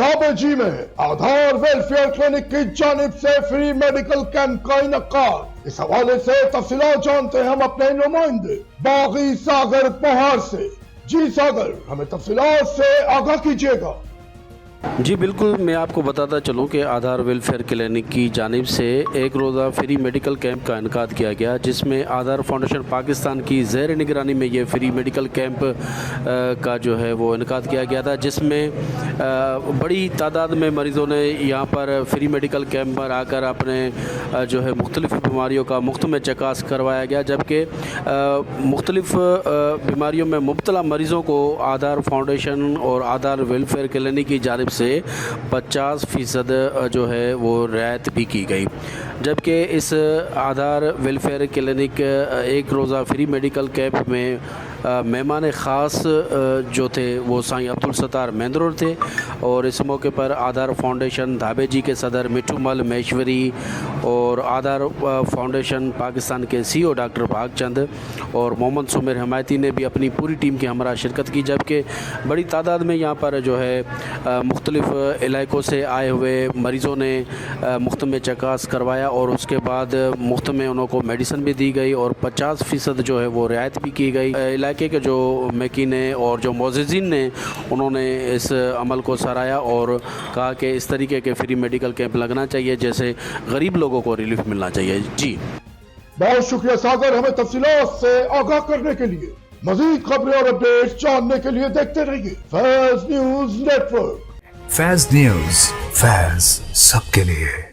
धाबे जी में आधार welfare clinic की जानिब से फ्री मेडिकल कैंप का इनकाद। इस हवाले से तफसीलात जानते हैं हम अपने नुमाइंदे बागी सागर पहाड़ से। जी सागर, हमें तफसीलात से आगाह कीजिएगा। जी बिल्कुल, मैं आपको बताता चलूं कि आधार वेलफेयर क्लिनिक की जानिब से एक रोज़ा फ्री मेडिकल कैंप का इनकाद किया गया, जिसमें आधार फाउंडेशन पाकिस्तान की ज़ेर निगरानी में ये फ्री मेडिकल कैंप का जो है वो इनकाद किया गया था, जिसमें बड़ी तादाद में मरीज़ों ने यहाँ पर फ्री मेडिकल कैंप पर आकर अपने जो है मुख्तलिफ़ बीमारियों का मुफ्त में चकास करवाया गया। जबकि मुख्तलिफ़ बीमारियों में मुब्तला मरीज़ों को आधार फाउंडेशन और आधार वेलफेयर क्लिनिक की जानिब से 50% जो है वो रियायत भी की गई। जबकि इस आधार वेलफेयर क्लिनिक एक रोज़ा फ्री मेडिकल कैंप में मेहमान ख़ास जो थे वो साईं अब्दुल सत्तार मेंदरोर थे, और इस मौके पर आधार फाउंडेशन धाबे जी के सदर मिठू मल महेश्वरी और आधार फाउंडेशन पाकिस्तान के CEO डॉक्टर भागचंद और मोहम्मद सुमेर हमायती ने भी अपनी पूरी टीम की हमरा शिरकत की। जबकि बड़ी तादाद में यहाँ पर जो है मुख्तलिफ़ इलाकों से आए हुए मरीज़ों ने मुफ्त में चकास करवाया, और उसके बाद मुफ्त में उनको मेडिसिन भी दी गई और 50% जो है वो रियायत भी की गई। इलाके के जो मकीने और जो मोअज़्ज़िज़ीन ने उन्होंने इस अमल को सराहा और कहा कि इस तरीके के फ्री मेडिकल कैंप लगना चाहिए, जैसे गरीब लोगों को रिलीफ मिलना चाहिए। जी बहुत शुक्रिया सागर, हमें तफसीलात से आगाह करने के लिए। मज़ीद खबरें और अपडेट्स जानने के लिए देखते रहिए फैज़ न्यूज़ नेटवर्क। फैज़ न्यूज़, फैज़ सबके लिए।